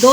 2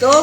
2